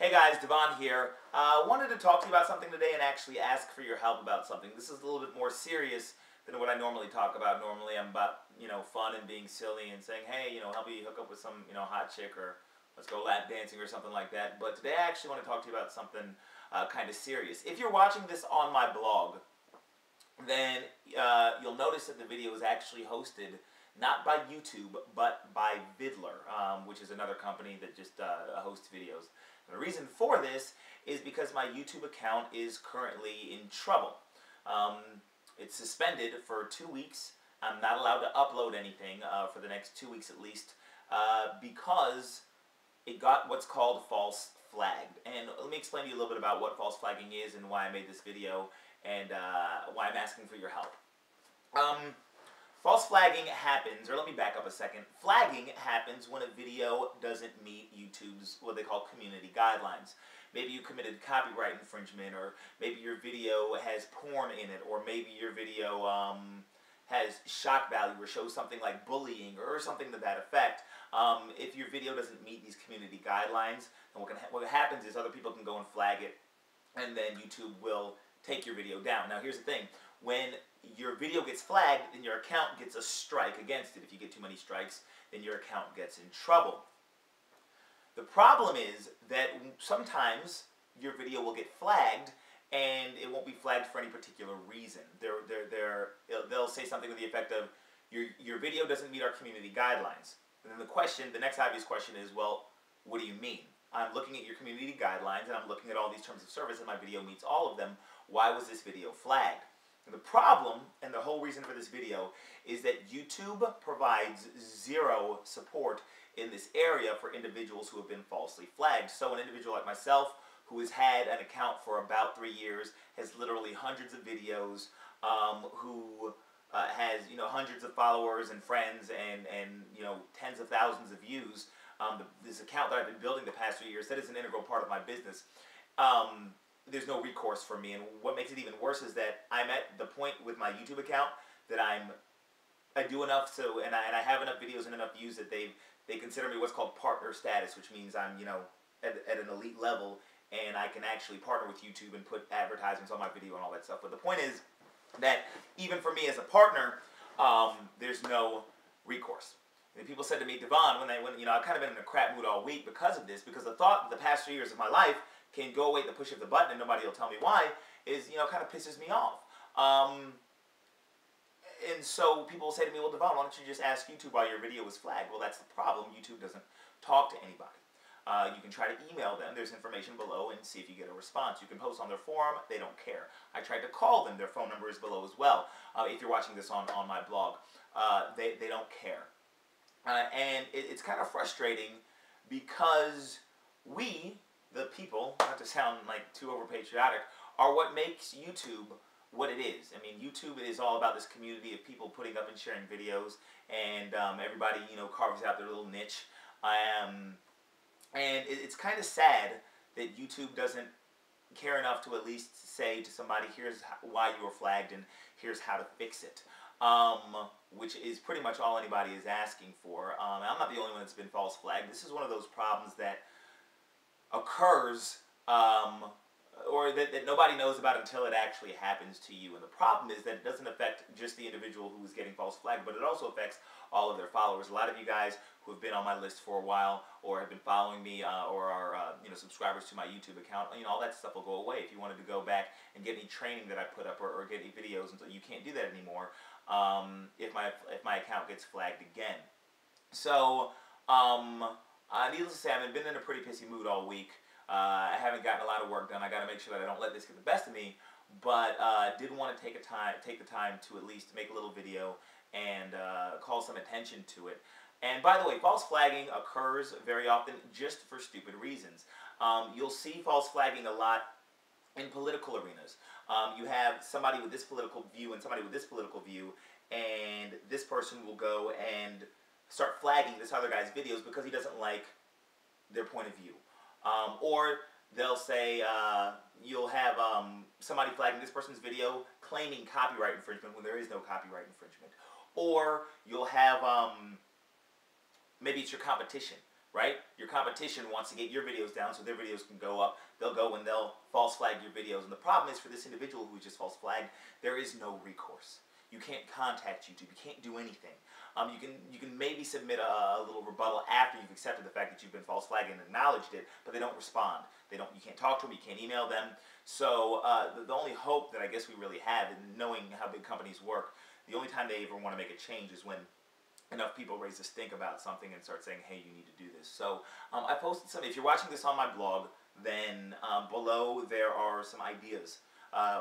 Hey guys, Devon here. Wanted to talk to you about something today and actually ask for your help about something. This is a little bit more serious than what I normally talk about. Normally I'm about, fun and being silly and saying, hey, help me hook up with some, hot chick, or let's go lap dancing or something like that. But today I actually want to talk to you about something kind of serious. If you're watching this on my blog, then you'll notice that the video is actually hosted not by YouTube, but by Vidler, which is another company that just hosts videos. And the reason for this is because my YouTube account is currently in trouble. It's suspended for 2 weeks. I'm not allowed to upload anything for the next 2 weeks at least, because it got what's called false flagged. And let me explain to you a little bit about what false flagging is and why I made this video and why I'm asking for your help. False flagging happens, or let me back up a second. Flagging happens when a video doesn't meet YouTube's, what they call, community guidelines. Maybe you committed copyright infringement, or maybe your video has porn in it, or maybe your video has shock value or shows something like bullying or something to that effect. If your video doesn't meet these community guidelines, then what happens is other people can go and flag it, and then YouTube will take your video down. Now here's the thing. When your video gets flagged, then your account gets a strike against it. If you get too many strikes, then your account gets in trouble. The problem is that sometimes your video will get flagged, and it won't be flagged for any particular reason. They'll say something to the effect of, your video doesn't meet our community guidelines. And then the next obvious question is, well, what do you mean? I'm looking at your community guidelines, and I'm looking at all these terms of service, and my video meets all of them. Why was this video flagged? And the problem, and the whole reason for this video, is that YouTube provides zero support in this area for individuals who have been falsely flagged. So an individual like myself, who has had an account for about 3 years, has literally hundreds of videos, who has hundreds of followers and friends, and tens of thousands of views. This account that I've been building the past 3 years, that is an integral part of my business. There's no recourse for me, and what makes it even worse is that I'm at the point with my YouTube account that I do enough and I have enough videos and enough views that they consider me what's called partner status, which means I'm at an elite level, and I can actually partner with YouTube and put advertisements on my video and all that stuff. But the point is that even for me as a partner, there's no recourse. And people said to me, Devon, when I've kind of been in a crap mood all week because of this, because the thought that the past 3 years of my life can go away at the push of the button and nobody will tell me why, is, kind of pisses me off. And so people will say to me, well, Devon, why don't you just ask YouTube why your video was flagged? Well, that's the problem. YouTube doesn't talk to anybody. You can try to email them. There's information below, and see if you get a response. You can post on their forum. They don't care. I tried to call them. Their phone number is below as well. If you're watching this on my blog, they don't care. And it's kind of frustrating because we, the people, not to sound like too over-patriotic, are what makes YouTube what it is. I mean, YouTube is all about this community of people putting up and sharing videos, and everybody, carves out their little niche. And it's kind of sad that YouTube doesn't care enough to at least say to somebody, here's why you were flagged, and here's how to fix it. Which is pretty much all anybody is asking for. I'm not the only one that's been false flagged. This is one of those problems that occurs, or that nobody knows about until it actually happens to you. And the problem is that it doesn't affect just the individual who is getting false flagged, but it also affects all of their followers. A lot of you guys who have been on my list for a while, or have been following me, or are subscribers to my YouTube account, all that stuff will go away. If you wanted to go back and get any training that I put up, or get any videos, and so you can't do that anymore if my account gets flagged again. So needless to say, I've been in a pretty pissy mood all week. I haven't gotten a lot of work done. I got to make sure that I don't let this get the best of me, but did want to take the time to at least make a little video and call some attention to it. And by the way, false flagging occurs very often just for stupid reasons. You'll see false flagging a lot in political arenas. You have somebody with this political view and somebody with this political view, and this person will go and start flagging this other guy's videos because he doesn't like their point of view. Or they'll say, you'll have somebody flagging this person's video claiming copyright infringement when there is no copyright infringement. Or you'll have, maybe it's your competition. right? Your competition wants to get your videos down so their videos can go up. They'll go and they'll false flag your videos. And the problem is for this individual who just false flagged, there is no recourse. You can't contact YouTube. You can't do anything. You can maybe submit a little rebuttal after you've accepted the fact that you've been false flagged and acknowledged it, but they don't respond. You can't talk to them. You can't email them. So the only hope that I guess we really have, in knowing how big companies work, the only time they ever want to make a change is when enough people raise a stink about something and start saying, hey, you need to do this. So I posted some. If you're watching this on my blog, then below there are some ideas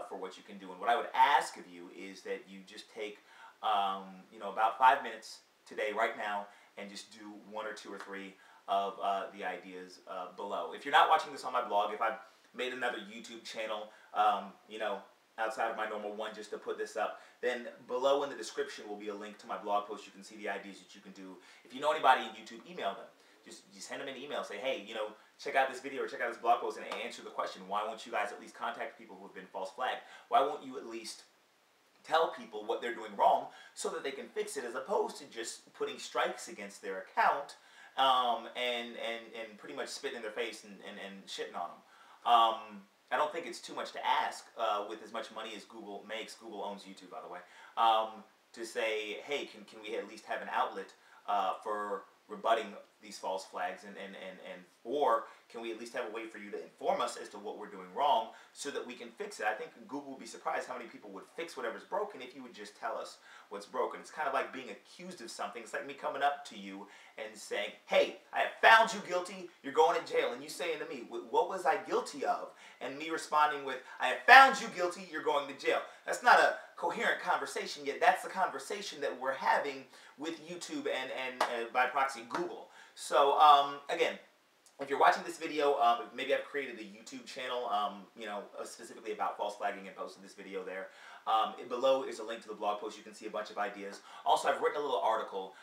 for what you can do. And what I would ask of you is that you just take about 5 minutes today, right now, and just do 1 or 2 or 3 of the ideas below. If you're not watching this on my blog, if I've made another YouTube channel, outside of my normal one just to put this up, then below in the description will be a link to my blog post. You can see the ideas that you can do. If you know anybody in YouTube, email them. Just send them an email. Say, hey, check out this video or check out this blog post and answer the question. Why won't you guys at least contact people who have been false flagged? Why won't you at least tell people what they're doing wrong so that they can fix it, as opposed to just putting strikes against their account and pretty much spitting in their face and shitting on them. I don't think it's too much to ask with as much money as Google makes. Google owns YouTube, by the way. To say, hey, can we at least have an outlet for rebutting these false flags, or can we at least have a way for you to inform us as to what we're doing wrong so that we can fix it? I think Google would be surprised how many people would fix whatever's broken if you would just tell us what's broken. It's kind of like being accused of something. It's like me coming up to you and saying, hey, I have found you guilty, you're going to jail. And you saying to me, what was I guilty of? And me responding with, I have found you guilty, you're going to jail. That's not a coherent conversation, yet that's the conversation that we're having with YouTube and by proxy Google. So again, if you're watching this video, maybe I've created a YouTube channel, specifically about false flagging and posted this video there. Below is a link to the blog post. You can see a bunch of ideas. Also, I've written a little article.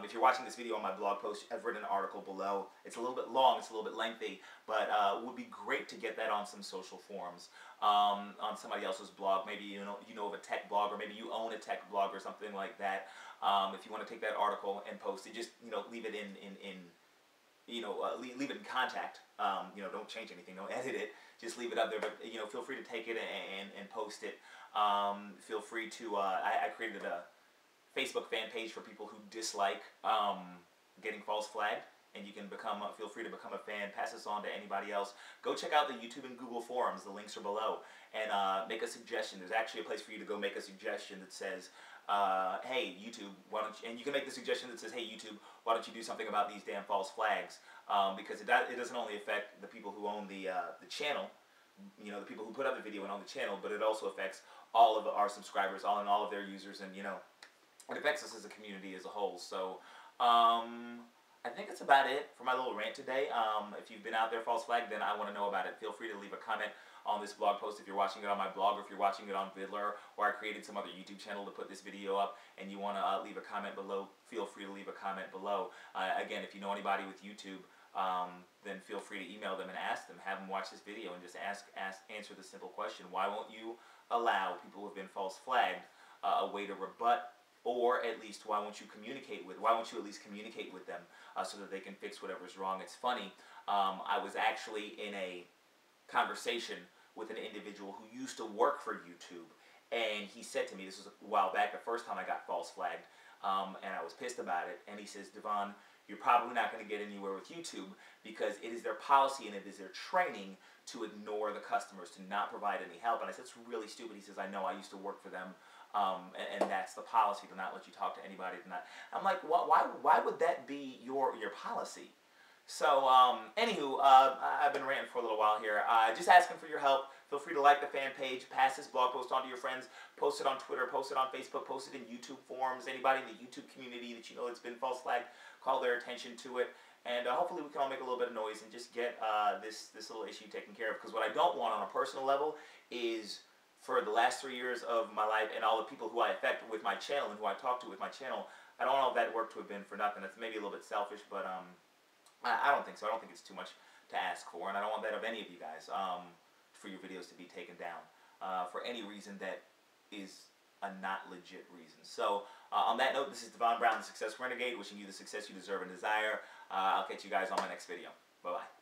If you're watching this video on my blog post, I've written an article below. It's a little bit long, it's a little bit lengthy, but it would be great to get that on some social forums, on somebody else's blog. Maybe you know of a tech blog, or maybe you own a tech blog or something like that. If you want to take that article and post it, just leave it leave it in contact. Don't change anything, don't edit it. Just leave it up there. But feel free to take it and post it. Feel free to. I created a Facebook fan page for people who dislike getting false flagged, and you can feel free to become a fan. Pass this on to anybody else. Go check out the YouTube and Google forums. The links are below, and make a suggestion. There's actually a place for you to go make a suggestion that says, hey YouTube, why don't you, and you can make the suggestion that says, hey YouTube, why don't you do something about these damn false flags? Because it doesn't only affect the people who own the channel, the people who put up the video and own the channel, but it also affects all of our subscribers, all of their users, and it affects us as a community as a whole. So I think that's about it for my little rant today. If you've been out there false flagged, then I want to know about it. Feel free to leave a comment on this blog post if you're watching it on my blog, or if you're watching it on Vidler, or I created some other YouTube channel to put this video up, and you want to leave a comment below, feel free to leave a comment below. Again, if you know anybody with YouTube, then feel free to email them and ask them, have them watch this video, and just answer the simple question: why won't you allow people who have been false flagged a way to rebut, or at least why won't you at least communicate with them so that they can fix whatever's wrong? It's funny, I was actually in a conversation with an individual who used to work for YouTube, and he said to me, this was a while back, the first time I got false flagged, and I was pissed about it, and he says, Devon, you're probably not going to get anywhere with YouTube because it is their policy and it is their training to ignore the customers, to not provide any help. And I said, it's really stupid. He says, I know, I used to work for them, and that's the policy, to not let you talk to anybody. I'm like, why would that be your policy? So, anywho, I've been ranting for a little while here. Just asking for your help. Feel free to like the fan page, pass this blog post on to your friends, post it on Twitter, post it on Facebook, post it in YouTube forums. Anybody in the YouTube community that you know that's been false flagged, call their attention to it. And hopefully we can all make a little bit of noise and just get this little issue taken care of. Because what I don't want on a personal level is, for the last 3 years of my life and all the people who I affect with my channel and who I talk to with my channel, I don't want all that work to have been for nothing. It's maybe a little bit selfish, but I don't think so. I don't think it's too much to ask for, and I don't want that of any of you guys, for your videos to be taken down for any reason that is a not legit reason. So on that note, this is Devon Brown, the Success Renegade, wishing you the success you deserve and desire. I'll catch you guys on my next video. Bye-bye.